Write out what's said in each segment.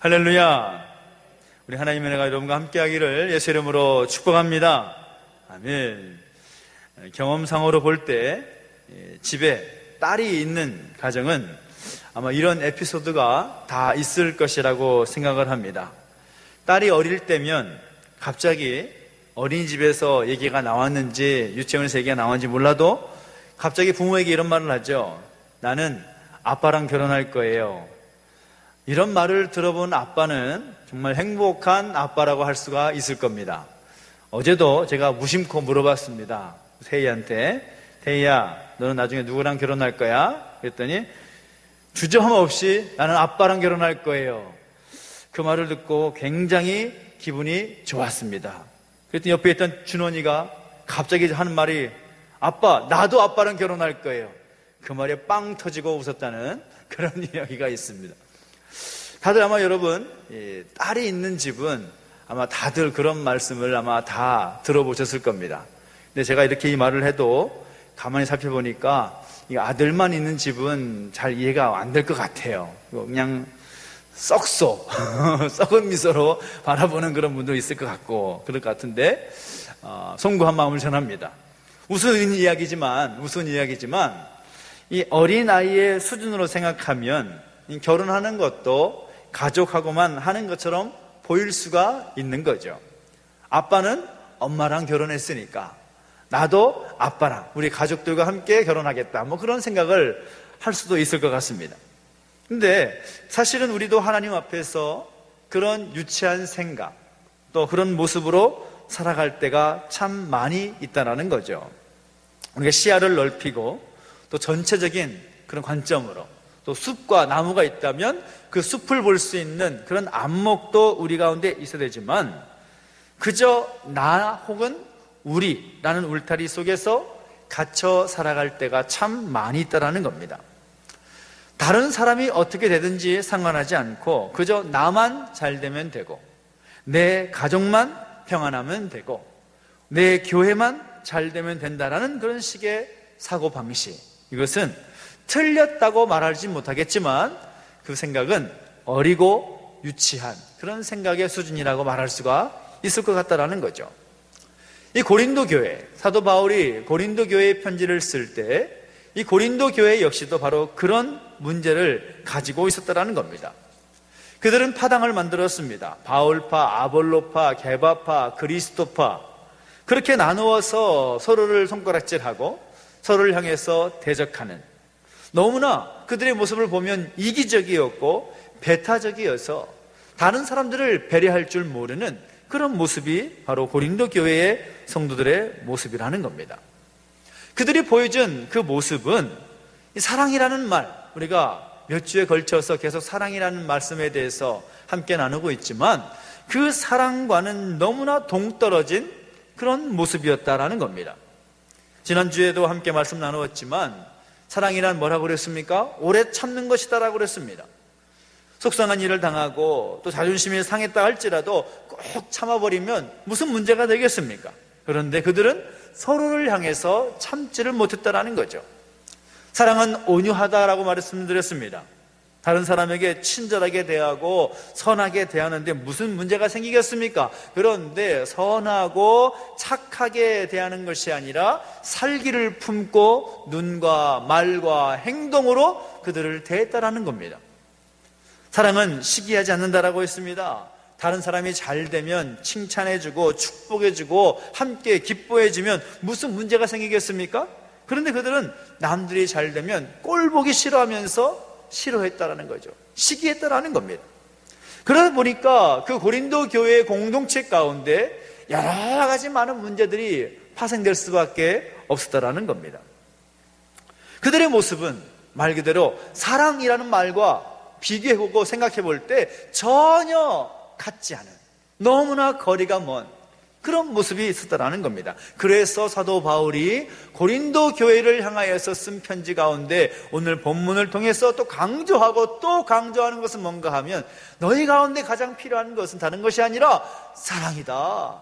할렐루야. 우리 하나님의 은혜가 여러분과 함께하기를 예수 이름으로 축복합니다. 아멘. 경험상으로 볼 때 집에 딸이 있는 가정은 아마 이런 에피소드가 다 있을 것이라고 생각을 합니다. 딸이 어릴 때면 갑자기 어린이집에서 얘기가 나왔는지 유치원에서 얘기가 나왔는지 몰라도 갑자기 부모에게 이런 말을 하죠. 나는 아빠랑 결혼할 거예요. 이런 말을 들어본 아빠는 정말 행복한 아빠라고 할 수가 있을 겁니다. 어제도 제가 무심코 물어봤습니다. 태희한테, 태희야, 너는 나중에 누구랑 결혼할 거야? 그랬더니 주저함 없이 나는 아빠랑 결혼할 거예요. 그 말을 듣고 굉장히 기분이 좋았습니다. 그랬더니 옆에 있던 준원이가 갑자기 하는 말이 아빠, 나도 아빠랑 결혼할 거예요. 그 말에 빵 터지고 웃었다는 그런 이야기가 있습니다. 다들 아마 여러분 딸이 있는 집은 아마 다들 그런 말씀을 아마 다 들어보셨을 겁니다. 근데 제가 이렇게 이 말을 해도 가만히 살펴보니까 이 아들만 있는 집은 잘 이해가 안 될 것 같아요. 그냥 썩소 썩은 미소로 바라보는 그런 분도 있을 것 같고 그럴 것 같은데 송구한 마음을 전합니다. 우스운 이야기지만 이 어린아이의 수준으로 생각하면 결혼하는 것도 가족하고만 하는 것처럼 보일 수가 있는 거죠. 아빠는 엄마랑 결혼했으니까 나도 아빠랑 우리 가족들과 함께 결혼하겠다, 뭐 그런 생각을 할 수도 있을 것 같습니다. 근데 사실은 우리도 하나님 앞에서 그런 유치한 생각 또 그런 모습으로 살아갈 때가 참 많이 있다는 거죠. 우리가 시야를 넓히고 또 전체적인 그런 관점으로 또 숲과 나무가 있다면 그 숲을 볼 수 있는 그런 안목도 우리 가운데 있어야 되지만 그저 나 혹은 우리라는 울타리 속에서 갇혀 살아갈 때가 참 많이 있다는 겁니다. 다른 사람이 어떻게 되든지 상관하지 않고 그저 나만 잘 되면 되고 내 가족만 평안하면 되고 내 교회만 잘 되면 된다라는 그런 식의 사고방식, 이것은 틀렸다고 말하지 못하겠지만 그 생각은 어리고 유치한 그런 생각의 수준이라고 말할 수가 있을 것 같다는 거죠. 이 고린도 교회, 사도 바울이 고린도 교회의 편지를 쓸 때 이 고린도 교회 역시도 바로 그런 문제를 가지고 있었다는 겁니다. 그들은 파당을 만들었습니다. 바울파, 아볼로파, 게바파, 그리스도파, 그렇게 나누어서 서로를 손가락질하고 서로를 향해서 대적하는, 너무나 그들의 모습을 보면 이기적이었고 배타적이어서 다른 사람들을 배려할 줄 모르는 그런 모습이 바로 고린도 교회의 성도들의 모습이라는 겁니다. 그들이 보여준 그 모습은 사랑이라는 말, 우리가 몇 주에 걸쳐서 계속 사랑이라는 말씀에 대해서 함께 나누고 있지만 그 사랑과는 너무나 동떨어진 그런 모습이었다라는 겁니다. 지난주에도 함께 말씀 나누었지만 사랑이란 뭐라고 그랬습니까? 오래 참는 것이다라고 그랬습니다. 속상한 일을 당하고 또 자존심이 상했다 할지라도 꼭 참아버리면 무슨 문제가 되겠습니까? 그런데 그들은 서로를 향해서 참지를 못했다라는 거죠. 사랑은 온유하다라고 말씀드렸습니다. 다른 사람에게 친절하게 대하고 선하게 대하는데 무슨 문제가 생기겠습니까? 그런데 선하고 착하게 대하는 것이 아니라 살기를 품고 눈과 말과 행동으로 그들을 대했다라는 겁니다. 사랑은 시기하지 않는다라고 했습니다. 다른 사람이 잘 되면 칭찬해주고 축복해주고 함께 기뻐해주면 무슨 문제가 생기겠습니까? 그런데 그들은 남들이 잘 되면 꼴 보기 싫어하면서 싫어했다라는 거죠. 시기했다라는 겁니다. 그러다 보니까 그 고린도 교회의 공동체 가운데 여러 가지 많은 문제들이 파생될 수밖에 없었다라는 겁니다. 그들의 모습은 말 그대로 사랑이라는 말과 비교해보고 생각해볼 때 전혀 같지 않은, 너무나 거리가 먼 그런 모습이 있었다라는 겁니다. 그래서 사도 바울이 고린도 교회를 향하여서 쓴 편지 가운데 오늘 본문을 통해서 또 강조하고 또 강조하는 것은 뭔가 하면 너희 가운데 가장 필요한 것은 다른 것이 아니라 사랑이다.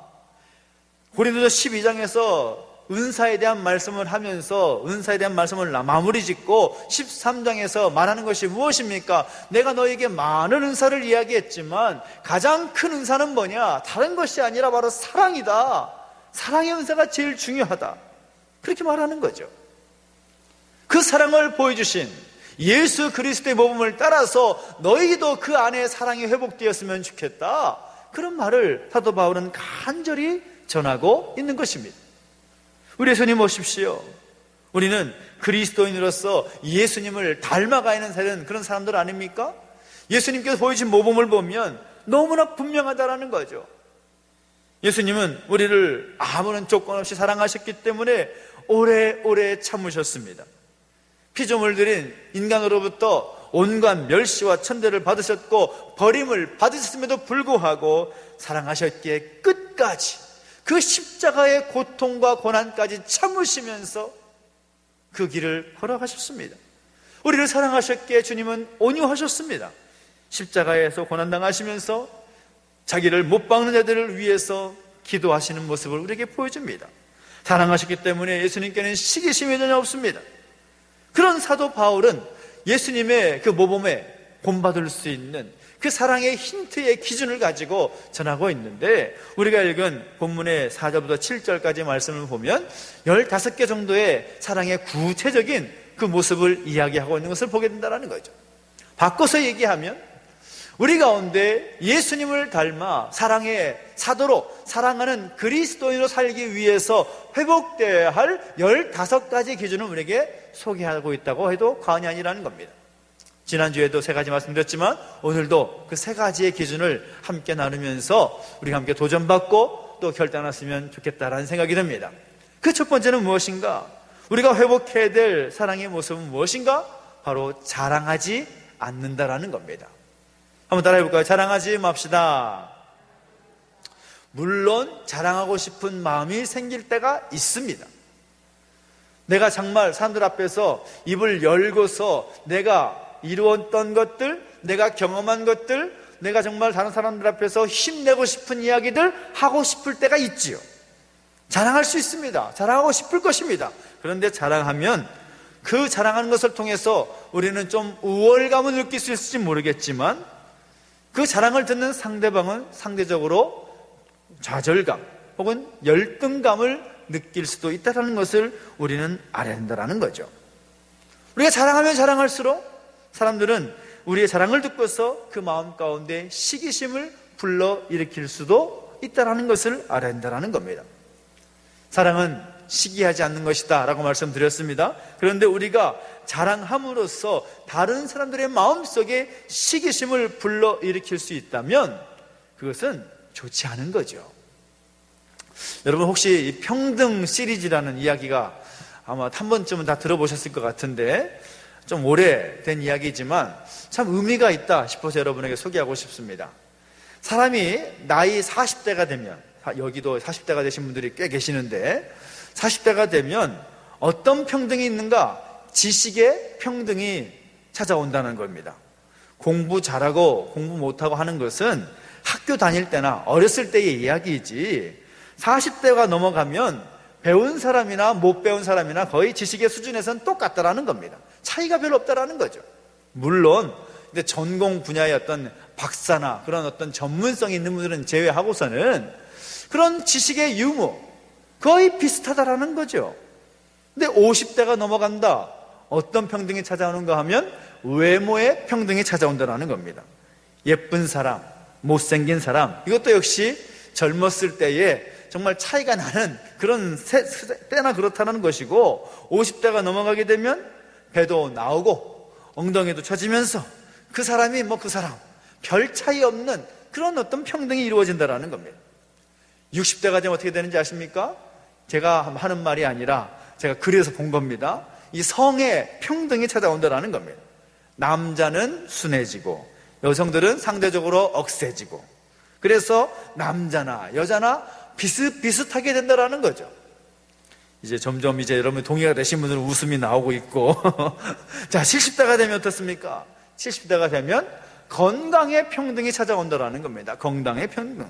고린도서 12장에서 은사에 대한 말씀을 하면서 은사에 대한 말씀을 마무리 짓고 13장에서 말하는 것이 무엇입니까? 내가 너에게 많은 은사를 이야기했지만 가장 큰 은사는 뭐냐? 다른 것이 아니라 바로 사랑이다. 사랑의 은사가 제일 중요하다. 그렇게 말하는 거죠. 그 사랑을 보여주신 예수 그리스도의 모범을 따라서 너희도 그 안에 사랑이 회복되었으면 좋겠다. 그런 말을 사도 바울은 간절히 전하고 있는 것입니다. 우리 예수님 보십시오. 우리는 그리스도인으로서 예수님을 닮아가는 그런 사람들 아닙니까? 예수님께서 보여주신 모범을 보면 너무나 분명하다라는 거죠. 예수님은 우리를 아무런 조건 없이 사랑하셨기 때문에 오래오래 참으셨습니다. 피조물 들인 인간으로부터 온갖 멸시와 천대를 받으셨고 버림을 받으셨음에도 불구하고 사랑하셨기에 끝까지 그 십자가의 고통과 고난까지 참으시면서 그 길을 걸어가셨습니다. 우리를 사랑하셨기에 주님은 온유하셨습니다. 십자가에서 고난당하시면서 자기를 못 박는 자들을 위해서 기도하시는 모습을 우리에게 보여줍니다. 사랑하셨기 때문에 예수님께는 시기심이 전혀 없습니다. 그런 사도 바울은 예수님의 그 모범에 본받을 수 있는 그 사랑의 힌트의 기준을 가지고 전하고 있는데, 우리가 읽은 본문의 4절부터 7절까지 말씀을 보면 15개 정도의 사랑의 구체적인 그 모습을 이야기하고 있는 것을 보게 된다는 거죠. 바꿔서 얘기하면 우리 가운데 예수님을 닮아 사랑의 사도로 사랑하는 그리스도인으로 살기 위해서 회복되어야 할 15가지 기준을 우리에게 소개하고 있다고 해도 과언이 아니라는 겁니다. 지난주에도 3가지 말씀드렸지만 오늘도 그 3가지의 기준을 함께 나누면서 우리가 함께 도전받고 또 결단했으면 좋겠다라는 생각이 듭니다. 그 첫 번째는 무엇인가? 우리가 회복해야 될 사랑의 모습은 무엇인가? 바로 자랑하지 않는다라는 겁니다. 한번 따라해 볼까요? 자랑하지 맙시다. 물론 자랑하고 싶은 마음이 생길 때가 있습니다. 내가 정말 사람들 앞에서 입을 열고서 내가 이루었던 것들, 내가 경험한 것들, 내가 정말 다른 사람들 앞에서 힘내고 싶은 이야기들 하고 싶을 때가 있지요. 자랑할 수 있습니다. 자랑하고 싶을 것입니다. 그런데 자랑하면 그 자랑하는 것을 통해서 우리는 좀 우월감을 느낄 수 있을지 모르겠지만 그 자랑을 듣는 상대방은 상대적으로 좌절감 혹은 열등감을 느낄 수도 있다는 것을 우리는 알아야 한다는 거죠. 우리가 자랑하면 자랑할수록 사람들은 우리의 자랑을 듣고서 그 마음 가운데 시기심을 불러일으킬 수도 있다는 것을 알아야 한다는 겁니다. 사랑은 시기하지 않는 것이다 라고 말씀드렸습니다. 그런데 우리가 자랑함으로써 다른 사람들의 마음속에 시기심을 불러일으킬 수 있다면 그것은 좋지 않은 거죠. 여러분 혹시 이 평등 시리즈라는 이야기가 아마 한 번쯤은 다 들어보셨을 것 같은데 좀 오래된 이야기지만 참 의미가 있다 싶어서 여러분에게 소개하고 싶습니다. 사람이 나이 40대가 되면, 여기도 40대가 되신 분들이 꽤 계시는데 40대가 되면 어떤 평등이 있는가? 지식의 평등이 찾아온다는 겁니다. 공부 잘하고 공부 못하고 하는 것은 학교 다닐 때나 어렸을 때의 이야기이지 40대가 넘어가면 배운 사람이나 못 배운 사람이나 거의 지식의 수준에서는 똑같다라는 겁니다. 차이가 별로 없다라는 거죠. 물론 근데 전공 분야의 어떤 박사나 그런 어떤 전문성이 있는 분들은 제외하고서는 그런 지식의 유무 거의 비슷하다라는 거죠. 근데 50대가 넘어간다. 어떤 평등이 찾아오는가 하면 외모의 평등이 찾아온다는 겁니다. 예쁜 사람, 못생긴 사람, 이것도 역시 젊었을 때에 정말 차이가 나는 그런 때나 그렇다는 것이고 50대가 넘어가게 되면 배도 나오고 엉덩이도 처지면서 그 사람이 그 사람 별 차이 없는 그런 어떤 평등이 이루어진다는 겁니다. 60대가 되면 어떻게 되는지 아십니까? 제가 하는 말이 아니라 제가 그래서 본 겁니다. 이 성의 평등이 찾아온다는 겁니다. 남자는 순해지고 여성들은 상대적으로 억세지고 그래서 남자나 여자나 비슷비슷하게 된다는 거죠. 이제 점점 여러분 동의가 되신 분들은 웃음이 나오고 있고 자 70대가 되면 어떻습니까? 70대가 되면 건강의 평등이 찾아온다는 겁니다. 건강의 평등.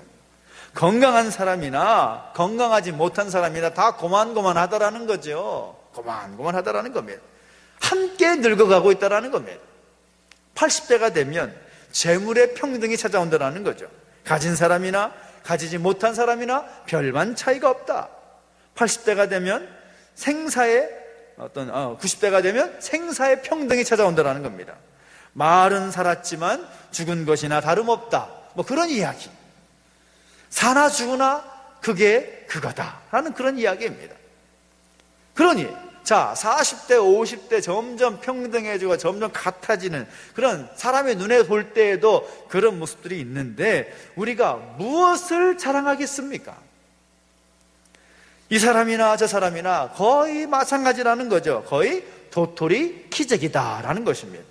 건강한 사람이나 건강하지 못한 사람이나 다 고만고만하다라는 거죠. 고만고만하다라는 겁니다. 함께 늙어가고 있다라는 겁니다. 80대가 되면 재물의 평등이 찾아온다라는 거죠. 가진 사람이나 가지지 못한 사람이나 별반 차이가 없다. 80대가 되면 생사의 90대가 되면 생사의 평등이 찾아온다라는 겁니다. 말은 살았지만 죽은 것이나 다름없다. 뭐 그런 이야기. 사나 죽으나 그게 그거다라는 그런 이야기입니다. 그러니 자, 40대, 50대 점점 평등해지고 점점 같아지는 그런 사람의 눈에 볼 때에도 그런 모습들이 있는데 우리가 무엇을 자랑하겠습니까? 이 사람이나 저 사람이나 거의 마찬가지라는 거죠. 거의 도토리 키재기다라는 것입니다.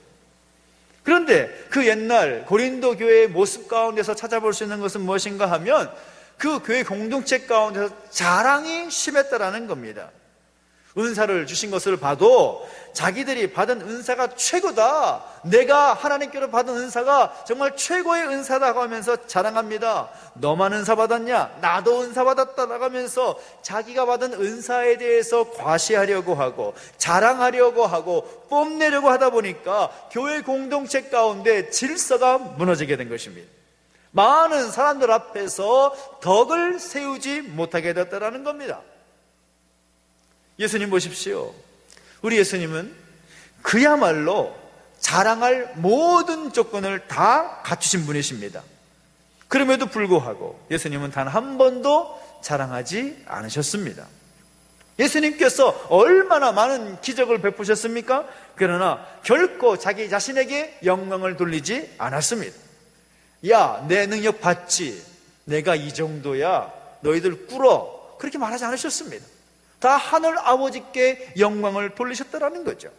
그런데 그 옛날 고린도 교회의 모습 가운데서 찾아볼 수 있는 것은 무엇인가 하면 그 교회 공동체 가운데서 자랑이 심했다라는 겁니다. 은사를 주신 것을 봐도 자기들이 받은 은사가 최고다, 내가 하나님께로 받은 은사가 정말 최고의 은사다고 하면서 자랑합니다. 너만 은사 받았냐? 나도 은사 받았다라고 하면서 자기가 받은 은사에 대해서 과시하려고 하고 자랑하려고 하고 뽐내려고 하다 보니까 교회 공동체 가운데 질서가 무너지게 된 것입니다. 많은 사람들 앞에서 덕을 세우지 못하게 됐다라는 겁니다. 예수님 보십시오. 우리 예수님은 그야말로 자랑할 모든 조건을 다 갖추신 분이십니다. 그럼에도 불구하고 예수님은 단 한 번도 자랑하지 않으셨습니다. 예수님께서 얼마나 많은 기적을 베푸셨습니까? 그러나 결코 자기 자신에게 영광을 돌리지 않았습니다. 야, 내 능력 봤지? 내가 이 정도야. 너희들 꿇어. 그렇게 말하지 않으셨습니다. 다 하늘 아버지께 영광을 돌리셨다라는 거죠.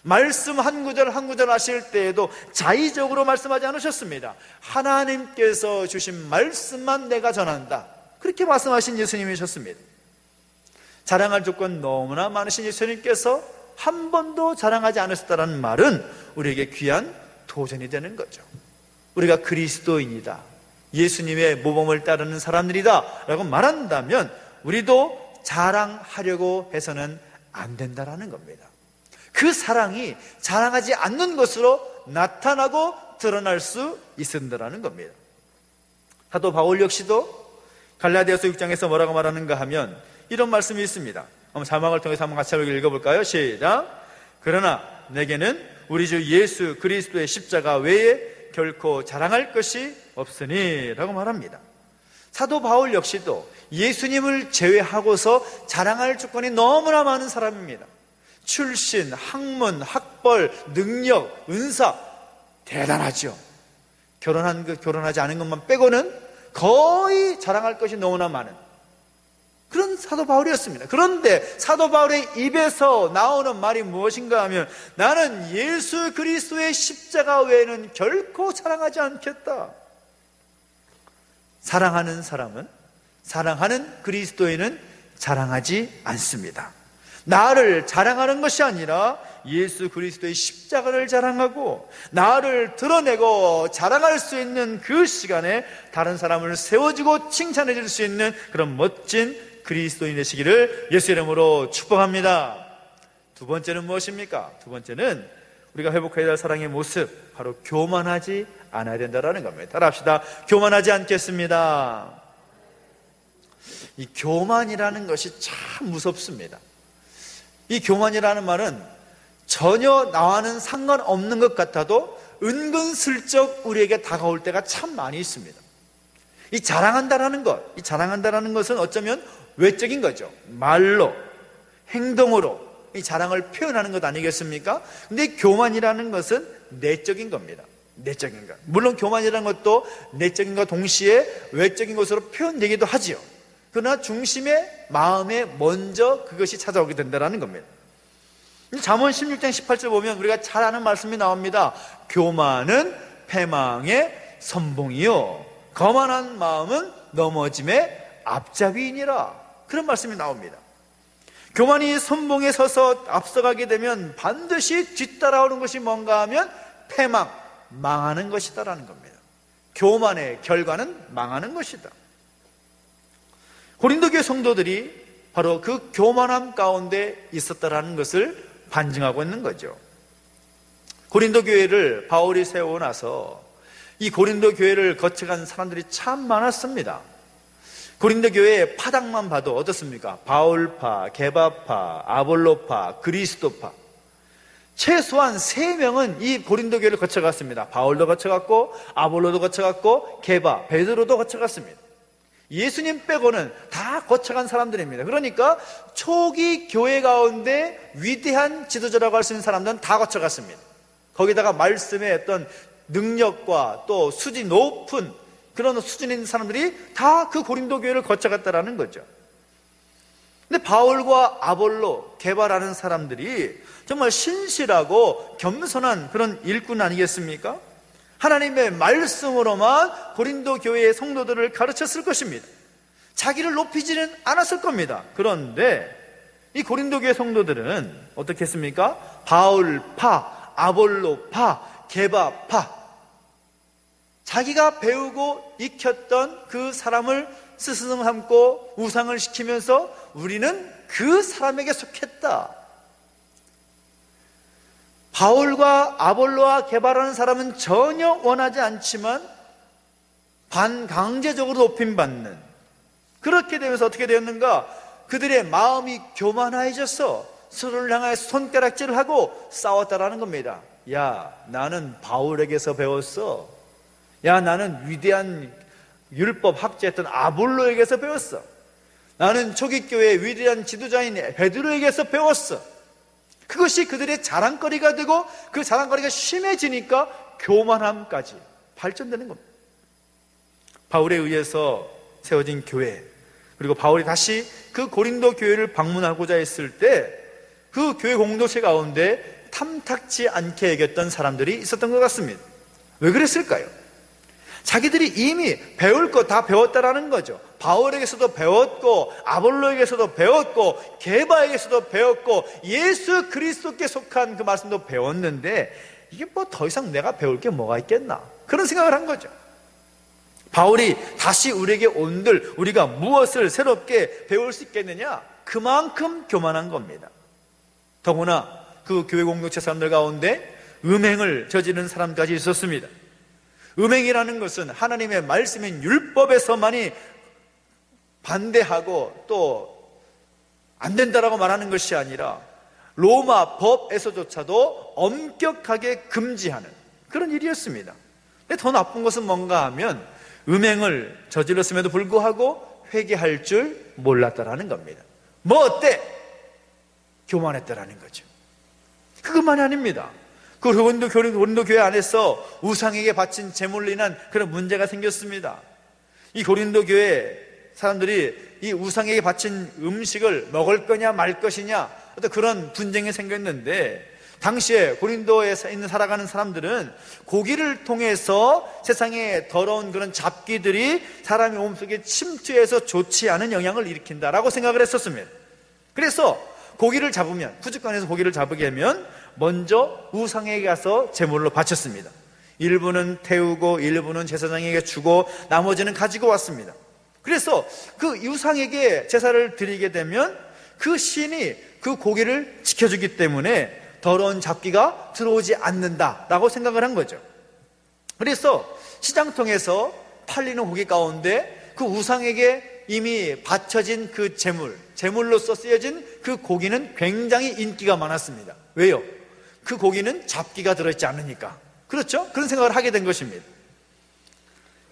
말씀 한 구절 한 구절 하실 때에도 자의적으로 말씀하지 않으셨습니다. 하나님께서 주신 말씀만 내가 전한다. 그렇게 말씀하신 예수님이셨습니다. 자랑할 조건 너무나 많으신 예수님께서 한 번도 자랑하지 않으셨다는 말은 우리에게 귀한 도전이 되는 거죠. 우리가 그리스도인이다, 예수님의 모범을 따르는 사람들이다 라고 말한다면 우리도 자랑하려고 해서는 안 된다라는 겁니다. 그 사랑이 자랑하지 않는 것으로 나타나고 드러날 수 있는다라는 겁니다. 사도 바울 역시도 갈라디아서 6장에서 뭐라고 말하는가 하면 이런 말씀이 있습니다. 한번 자막을 통해서 한번 같이 읽어볼까요? 시작. 그러나 내게는 우리 주 예수 그리스도의 십자가 외에 결코 자랑할 것이 없으니 라고 말합니다. 사도 바울 역시도 예수님을 제외하고서 자랑할 조건이 너무나 많은 사람입니다. 출신, 학문, 학벌, 능력, 은사 대단하죠. 결혼하지 않은 것만 빼고는 거의 자랑할 것이 너무나 많은 그런 사도 바울이었습니다. 그런데 사도 바울의 입에서 나오는 말이 무엇인가 하면 나는 예수 그리스도의 십자가 외에는 결코 자랑하지 않겠다. 사랑하는 사람은, 사랑하는 그리스도인은 자랑하지 않습니다. 나를 자랑하는 것이 아니라 예수 그리스도의 십자가를 자랑하고 나를 드러내고 자랑할 수 있는 그 시간에 다른 사람을 세워주고 칭찬해 줄 수 있는 그런 멋진 그리스도인 되시기를 예수 이름으로 축복합니다. 두 번째는 무엇입니까? 두 번째는 우리가 회복해야 할 사랑의 모습, 바로 교만하지 않아야 된다는 겁니다. 따라합시다. 교만하지 않겠습니다. 이 교만이라는 것이 참 무섭습니다. 이 교만이라는 말은 전혀 나와는 상관없는 것 같아도 은근슬쩍 우리에게 다가올 때가 참 많이 있습니다. 이 자랑한다라는 것, 이 자랑한다라는 것은 어쩌면 외적인 거죠. 말로, 행동으로 이 자랑을 표현하는 것 아니겠습니까? 근데 교만이라는 것은 내적인 겁니다. 내적인 것. 물론 교만이라는 것도 내적인 것과 동시에 외적인 것으로 표현되기도 하지요. 그러나 중심의 마음에 먼저 그것이 찾아오게 된다는 겁니다. 잠언 16장 18절 보면 우리가 잘 아는 말씀이 나옵니다. 교만은 패망의 선봉이요 거만한 마음은 넘어짐의 앞잡이이니라. 그런 말씀이 나옵니다. 교만이 선봉에 서서 앞서가게 되면 반드시 뒤따라오는 것이 뭔가 하면 망하는 것이다라는 겁니다. 교만의 결과는 망하는 것이다. 고린도 교회 성도들이 바로 그 교만함 가운데 있었다라는 것을 반증하고 있는 거죠. 고린도 교회를 바울이 세우고 나서 이 고린도 교회를 거쳐간 사람들이 참 많았습니다. 고린도 교회의 파당만 봐도 어떻습니까? 바울파, 게바파, 아볼로파, 그리스도파, 최소한 3명은 이 고린도 교회를 거쳐갔습니다. 바울도 거쳐갔고, 아볼로도 거쳐갔고, 게바, 베드로도 거쳐갔습니다. 예수님 빼고는 다 거쳐간 사람들입니다. 그러니까 초기 교회 가운데 위대한 지도자라고 할 수 있는 사람들은 다 거쳐갔습니다. 거기다가 말씀의 어떤 능력과 또 수준이 높은 그런 수준 있는 사람들이 다 그 고린도 교회를 거쳐갔다라는 거죠. 근데 바울과 아볼로, 게바라는 사람들이 정말 신실하고 겸손한 그런 일꾼 아니겠습니까? 하나님의 말씀으로만 고린도 교회의 성도들을 가르쳤을 것입니다. 자기를 높이지는 않았을 겁니다. 그런데 이 고린도 교회 성도들은 어떻게 했습니까? 바울파, 아볼로파, 게바파, 자기가 배우고 익혔던 그 사람을 스승 삼고 우상을 시키면서 우리는 그 사람에게 속했다. 바울과 아볼로와 게바라는 사람은 전혀 원하지 않지만 반강제적으로 높임받는, 그렇게 되면서 어떻게 되었는가? 그들의 마음이 교만해져서 서로를 향하여 손가락질을 하고 싸웠다라는 겁니다. 야, 나는 바울에게서 배웠어. 야, 나는 위대한 율법 학자였던 아볼로에게서 배웠어. 나는 초기 교회의 위대한 지도자인 베드로에게서 배웠어. 그것이 그들의 자랑거리가 되고 그 자랑거리가 심해지니까 교만함까지 발전되는 겁니다. 바울에 의해서 세워진 교회, 그리고 바울이 다시 그 고린도 교회를 방문하고자 했을 때 그 교회 공동체 가운데 탐탁지 않게 여겼던 사람들이 있었던 것 같습니다. 왜 그랬을까요? 자기들이 이미 배울 거 다 배웠다라는 거죠. 바울에게서도 배웠고, 아볼로에게서도 배웠고, 게바에게서도 배웠고, 예수 그리스도께 속한 그 말씀도 배웠는데 이게 뭐 더 이상 내가 배울 게 뭐가 있겠나, 그런 생각을 한 거죠. 바울이 다시 우리에게 온들 우리가 무엇을 새롭게 배울 수 있겠느냐? 그만큼 교만한 겁니다. 더구나 그 교회 공동체 사람들 가운데 음행을 저지르는 사람까지 있었습니다. 음행이라는 것은 하나님의 말씀인 율법에서만이 반대하고 또 안 된다라고 말하는 것이 아니라 로마 법에서조차도 엄격하게 금지하는 그런 일이었습니다. 근데 더 나쁜 것은 뭔가 하면 음행을 저질렀음에도 불구하고 회개할 줄 몰랐다라는 겁니다. 뭐 어때? 교만했다라는 거죠. 그것만이 아닙니다. 그 고린도 교회 안에서 우상에게 바친 제물로 인한 그런 문제가 생겼습니다. 이 고린도 교회 사람들이 이 우상에게 바친 음식을 먹을 거냐 말 것이냐, 어떤 그런 분쟁이 생겼는데, 당시에 고린도에 있는 살아가는 사람들은 고기를 통해서 세상에 더러운 그런 잡기들이 사람의 몸속에 침투해서 좋지 않은 영향을 일으킨다라고 생각을 했었습니다. 그래서 고기를 잡으면, 푸주간에서 고기를 잡게 되면 먼저 우상에게 가서 제물로 바쳤습니다. 일부는 태우고 일부는 제사장에게 주고 나머지는 가지고 왔습니다. 그래서 그 우상에게 제사를 드리게 되면 그 신이 그 고기를 지켜주기 때문에 더러운 잡기가 들어오지 않는다라고 생각을 한 거죠. 그래서 시장통에서 팔리는 고기 가운데 그 우상에게 이미 바쳐진 그 제물로서 쓰여진 그 고기는 굉장히 인기가 많았습니다. 왜요? 그 고기는 잡기가 들어있지 않으니까. 그렇죠? 그런 생각을 하게 된 것입니다.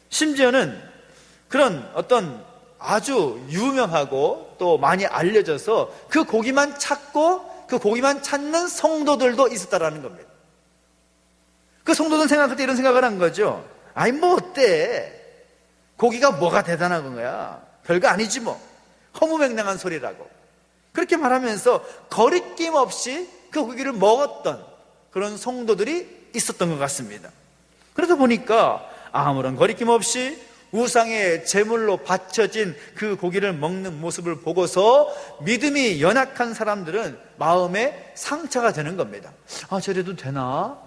심지어는 그런 어떤 아주 유명하고 또 많이 알려져서 그 고기만 찾고 그 고기만 찾는 성도들도 있었다라는 겁니다. 그 성도들은 생각할 때 이런 생각을 한 거죠. 아니 뭐 어때? 고기가 뭐가 대단한 거야? 별거 아니지 뭐. 허무맹랑한 소리라고. 그렇게 말하면서 거리낌 없이 그 고기를 먹었던 그런 성도들이 있었던 것 같습니다. 그러다 보니까 아무런 거리낌 없이 우상의 제물로 바쳐진 그 고기를 먹는 모습을 보고서 믿음이 연약한 사람들은 마음에 상처가 되는 겁니다. 아, 저래도 되나?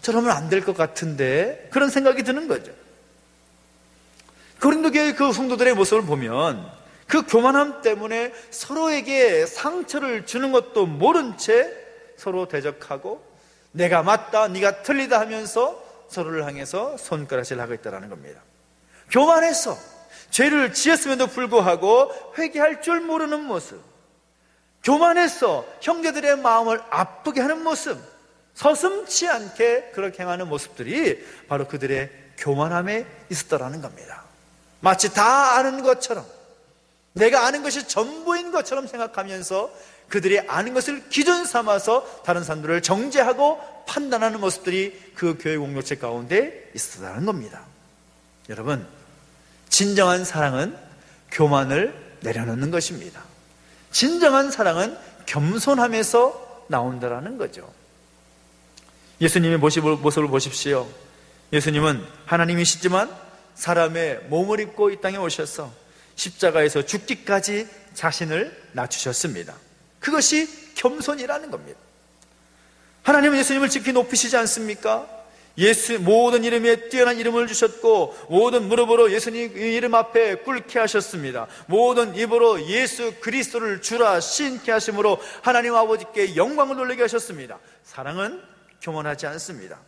저러면 안 될 것 같은데, 그런 생각이 드는 거죠. 고린도 교회 그 성도들의 모습을 보면 그 교만함 때문에 서로에게 상처를 주는 것도 모른 채 서로 대적하고 내가 맞다, 네가 틀리다 하면서 서로를 향해서 손가락질 하고 있다는 겁니다. 교만해서 죄를 지었음에도 불구하고 회개할 줄 모르는 모습, 교만해서 형제들의 마음을 아프게 하는 모습, 서슴지 않게 그렇게 행하는 모습들이 바로 그들의 교만함에 있었다는 겁니다. 마치 다 아는 것처럼, 내가 아는 것이 전부인 것처럼 생각하면서 그들이 아는 것을 기준 삼아서 다른 사람들을 정죄하고 판단하는 모습들이 그 교회 공동체 가운데 있었다는 겁니다. 여러분, 진정한 사랑은 교만을 내려놓는 것입니다. 진정한 사랑은 겸손함에서 나온다는 거죠. 예수님의 모습을 보십시오. 예수님은 하나님이시지만 사람의 몸을 입고 이 땅에 오셔서 십자가에서 죽기까지 자신을 낮추셨습니다. 그것이 겸손이라는 겁니다. 하나님은 예수님을 지키 높이시지 않습니까? 모든 이름에 뛰어난 이름을 주셨고 모든 무릎으로 예수님 이름 앞에 꿇게 하셨습니다. 모든 입으로 예수 그리스도를 주라 신케 하심으로 하나님 아버지께 영광을 돌리게 하셨습니다. 사랑은 교만하지 않습니다.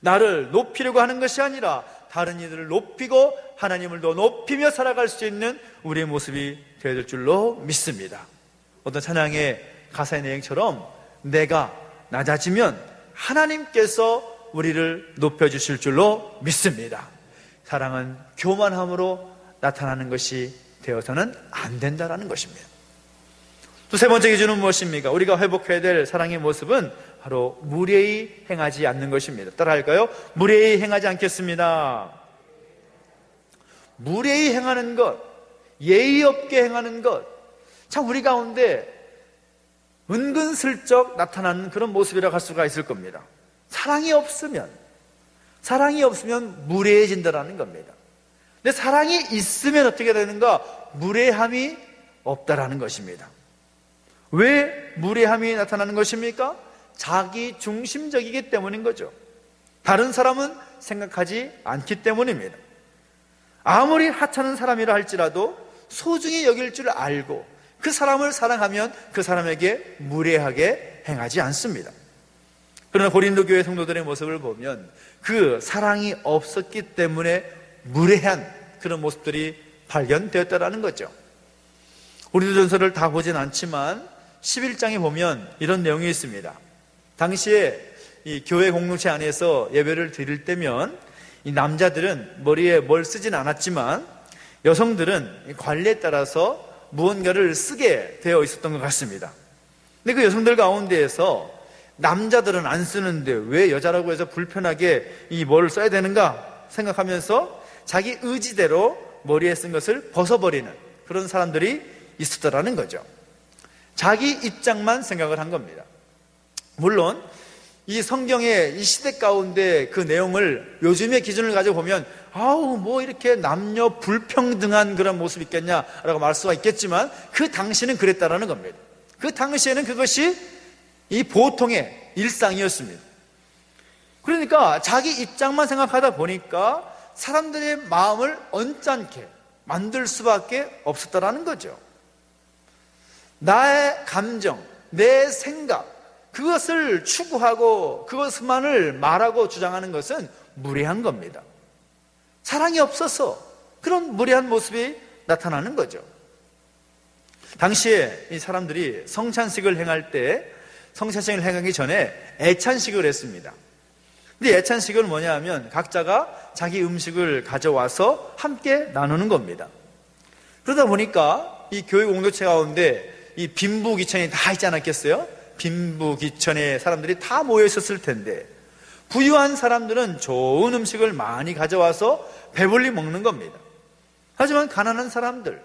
나를 높이려고 하는 것이 아니라 다른 이들을 높이고 하나님을 더 높이며 살아갈 수 있는 우리의 모습이 되어야 될 줄로 믿습니다. 어떤 찬양의 가사의 내용처럼 내가 낮아지면 하나님께서 우리를 높여주실 줄로 믿습니다. 사랑은 교만함으로 나타나는 것이 되어서는 안 된다는 것입니다. 또 세 번째 기준은 무엇입니까? 우리가 회복해야 될 사랑의 모습은 바로 무례히 행하지 않는 것입니다. 따라할까요? 무례히 행하지 않겠습니다. 무례히 행하는 것, 예의 없게 행하는 것, 참 우리 가운데 은근슬쩍 나타나는 그런 모습이라고 할 수가 있을 겁니다. 사랑이 없으면 무례해진다는 겁니다. 근데 사랑이 있으면 어떻게 되는가? 무례함이 없다라는 것입니다. 왜 무례함이 나타나는 것입니까? 자기 중심적이기 때문인 거죠. 다른 사람은 생각하지 않기 때문입니다. 아무리 하찮은 사람이라 할지라도 소중히 여길 줄 알고 그 사람을 사랑하면 그 사람에게 무례하게 행하지 않습니다. 그러나 고린도 교회 성도들의 모습을 보면 그 사랑이 없었기 때문에 무례한 그런 모습들이 발견되었다는 거죠. 고린도전서를 다 보진 않지만 11장에 보면 이런 내용이 있습니다. 당시에 이 교회 공동체 안에서 예배를 드릴 때면 이 남자들은 머리에 뭘 쓰진 않았지만 여성들은 관리에 따라서 무언가를 쓰게 되어 있었던 것 같습니다. 근데 그 여성들 가운데에서 남자들은 안 쓰는데 왜 여자라고 해서 불편하게 이 뭘 써야 되는가 생각하면서 자기 의지대로 머리에 쓴 것을 벗어버리는 그런 사람들이 있었다라는 거죠. 자기 입장만 생각을 한 겁니다. 물론 이 성경의 이 시대 가운데 그 내용을 요즘의 기준을 가지고 보면 뭐 이렇게 남녀 불평등한 그런 모습이 있겠냐라고 말할 수가 있겠지만 그 당시는 그랬다라는 겁니다. 그 당시에는 그것이 이 보통의 일상이었습니다. 그러니까 자기 입장만 생각하다 보니까 사람들의 마음을 언짢게 만들 수밖에 없었다라는 거죠. 나의 감정, 내 생각, 그것을 추구하고 그것만을 말하고 주장하는 것은 무례한 겁니다. 사랑이 없어서 그런 무례한 모습이 나타나는 거죠. 당시에 이 사람들이 성찬식을 행할 때 성찬식을 행하기 전에 애찬식을 했습니다. 근데 애찬식은 뭐냐 하면 각자가 자기 음식을 가져와서 함께 나누는 겁니다. 그러다 보니까 이 교회 공동체 가운데 이 빈부귀천이 다 있지 않았겠어요? 빈부귀천에 사람들이 다 모여 있었을 텐데 부유한 사람들은 좋은 음식을 많이 가져와서 배불리 먹는 겁니다. 하지만 가난한 사람들,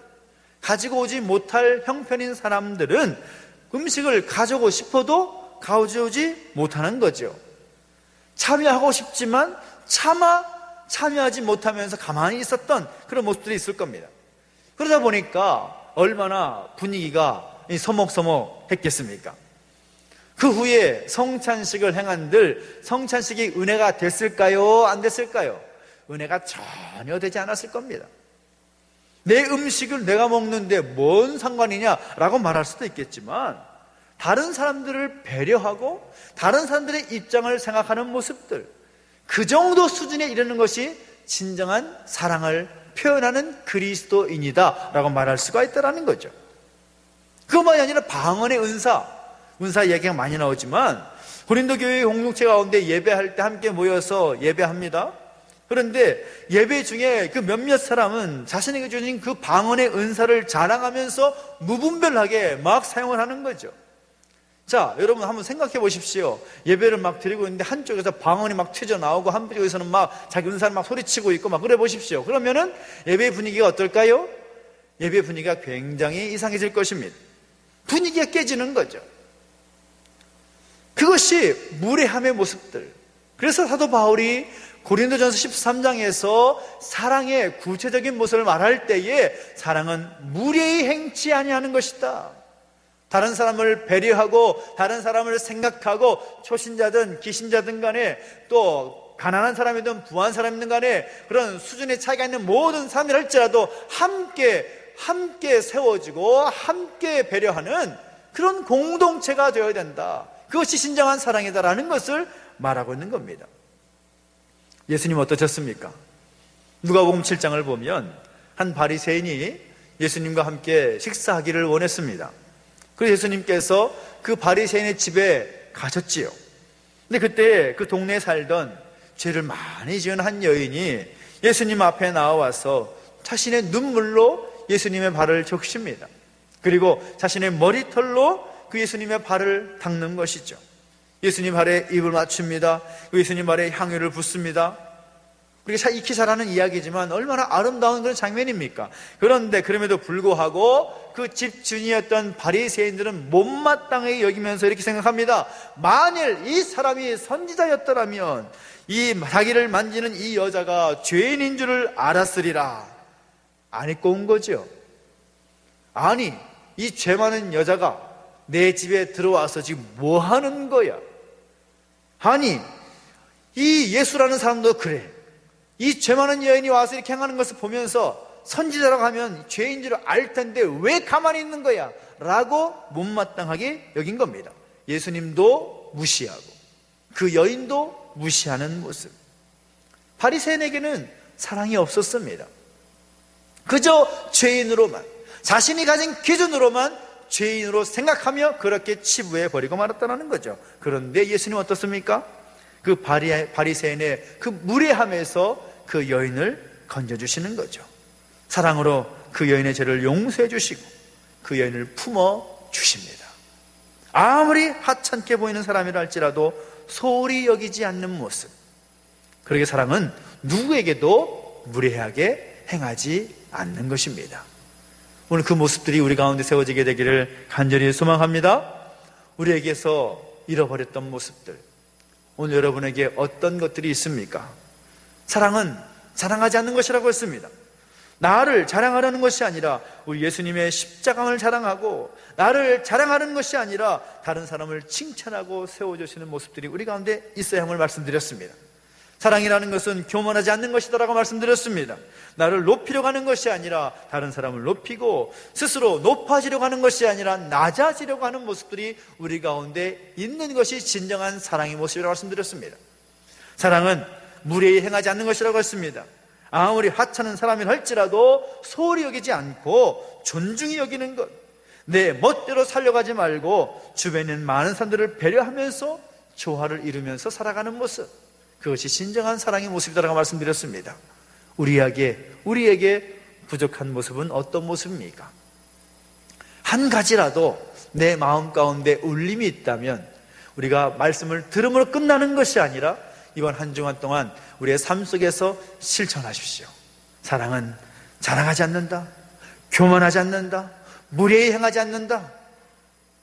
가지고 오지 못할 형편인 사람들은 음식을 가져오고 싶어도 가져오지 못하는 거죠. 참여하고 싶지만 참여하지 못하면서 가만히 있었던 그런 모습들이 있을 겁니다. 그러다 보니까 얼마나 분위기가 서먹서먹했겠습니까? 그 후에 성찬식을 행한들 성찬식이 은혜가 됐을까요? 안 됐을까요? 은혜가 전혀 되지 않았을 겁니다. 내 음식을 내가 먹는데 뭔 상관이냐라고 말할 수도 있겠지만, 다른 사람들을 배려하고 다른 사람들의 입장을 생각하는 모습들, 그 정도 수준에 이르는 것이 진정한 사랑을 표현하는 그리스도인이다 라고 말할 수가 있다는 거죠. 그것만이 아니라 방언의 은사 얘기가 많이 나오지만, 고린도 교회 공동체 가운데 예배할 때 함께 모여서 예배합니다. 그런데 예배 중에 그 몇몇 사람은 자신에게 주신 그 방언의 은사를 자랑하면서 무분별하게 막 사용을 하는 거죠. 자, 여러분 한번 생각해 보십시오. 예배를 막 드리고 있는데 한쪽에서 방언이 막 튀어나오고 한쪽에서는 막 자기 은사를 막 소리치고 있고 막 그래 보십시오. 그러면은 예배 분위기가 어떨까요? 예배 분위기가 굉장히 이상해질 것입니다. 분위기가 깨지는 거죠. 그것이 무례함의 모습들. 그래서 사도 바울이 고린도전서 13장에서 사랑의 구체적인 모습을 말할 때에 사랑은 무례히 행치 아니하는 것이다. 다른 사람을 배려하고 다른 사람을 생각하고 초신자든 기신자든 간에 또 가난한 사람이든 부한 사람이든 간에 그런 수준의 차이가 있는 모든 사람들 할지라도 함께 세워지고 함께 배려하는 그런 공동체가 되어야 된다. 그것이 진정한 사랑이다라는 것을 말하고 있는 겁니다. 예수님 어떠셨습니까? 누가복음 7장을 보면 한 바리새인이 예수님과 함께 식사하기를 원했습니다. 그래서 예수님께서 그 바리새인의 집에 가셨지요. 근데 그때 그 동네에 살던 죄를 많이 지은 한 여인이 예수님 앞에 나와서 자신의 눈물로 예수님의 발을 적십니다. 그리고 자신의 머리털로 그 예수님의 발을 닦는 것이죠. 예수님 발에 입을 맞춥니다. 예수님 발에 향유를 붓습니다. 우리가 익히 잘 아는 이야기지만 얼마나 아름다운 그런 장면입니까? 그런데 그럼에도 불구하고 그 집 주인이었던 바리새인들은 못마땅하게 여기면서 이렇게 생각합니다. 만일 이 사람이 선지자였더라면 이 자기를 만지는 이 여자가 죄인인 줄을 알았으리라. 안 입고 온 거죠. 아니, 이 죄 많은 여자가 내 집에 들어와서 지금 뭐 하는 거야? 아니, 이 예수라는 사람도 그래. 이 죄 많은 여인이 와서 이렇게 행하는 것을 보면서 선지자라고 하면 죄인 줄 알 텐데 왜 가만히 있는 거야? 라고 못마땅하게 여긴 겁니다. 예수님도 무시하고 그 여인도 무시하는 모습. 바리새인에게는 사랑이 없었습니다. 그저 죄인으로만, 자신이 가진 기준으로만 죄인으로 생각하며 그렇게 치부해 버리고 말았다는 거죠. 그런데 예수님 어떻습니까? 그 바리새인의 그 무례함에서 그 여인을 건져주시는 거죠. 사랑으로 그 여인의 죄를 용서해 주시고 그 여인을 품어 주십니다. 아무리 하찮게 보이는 사람이라 할지라도 소홀히 여기지 않는 모습. 그러게 사랑은 누구에게도 무례하게 행하지 않는 것입니다. 오늘 그 모습들이 우리 가운데 세워지게 되기를 간절히 소망합니다. 우리에게서 잃어버렸던 모습들, 오늘 여러분에게 어떤 것들이 있습니까? 사랑은 자랑하지 않는 것이라고 했습니다. 나를 자랑하려는 것이 아니라 우리 예수님의 십자가를 자랑하고 나를 자랑하는 것이 아니라 다른 사람을 칭찬하고 세워주시는 모습들이 우리 가운데 있어야 함을 말씀드렸습니다. 사랑이라는 것은 교만하지 않는 것이다라고 말씀드렸습니다. 나를 높이려고 하는 것이 아니라 다른 사람을 높이고 스스로 높아지려고 하는 것이 아니라 낮아지려고 하는 모습들이 우리 가운데 있는 것이 진정한 사랑의 모습이라고 말씀드렸습니다. 사랑은 무례히 행하지 않는 것이라고 했습니다. 아무리 하찮은 사람이 할지라도 소홀히 여기지 않고 존중히 여기는 것, 내 멋대로 살려가지 말고 주변에 있는 많은 사람들을 배려하면서 조화를 이루면서 살아가는 모습, 그것이 진정한 사랑의 모습이다라고 말씀드렸습니다. 우리에게 부족한 모습은 어떤 모습입니까? 한 가지라도 내 마음 가운데 울림이 있다면 우리가 말씀을 들음으로 끝나는 것이 아니라 이번 한 주간 동안 우리의 삶 속에서 실천하십시오. 사랑은 자랑하지 않는다, 교만하지 않는다, 무례히 행하지 않는다.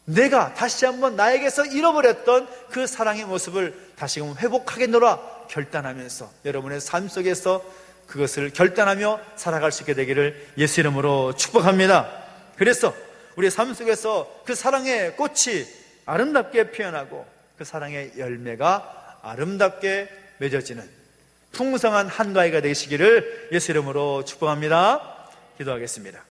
내가 다시 한번 나에게서 잃어버렸던 그 사랑의 모습을 다시금 회복하겠노라 결단하면서 여러분의 삶 속에서 그것을 결단하며 살아갈 수 있게 되기를 예수 이름으로 축복합니다. 그래서 우리의 삶 속에서 그 사랑의 꽃이 아름답게 피어나고 그 사랑의 열매가 아름답게 맺어지는 풍성한 한가위가 되시기를 예수 이름으로 축복합니다. 기도하겠습니다.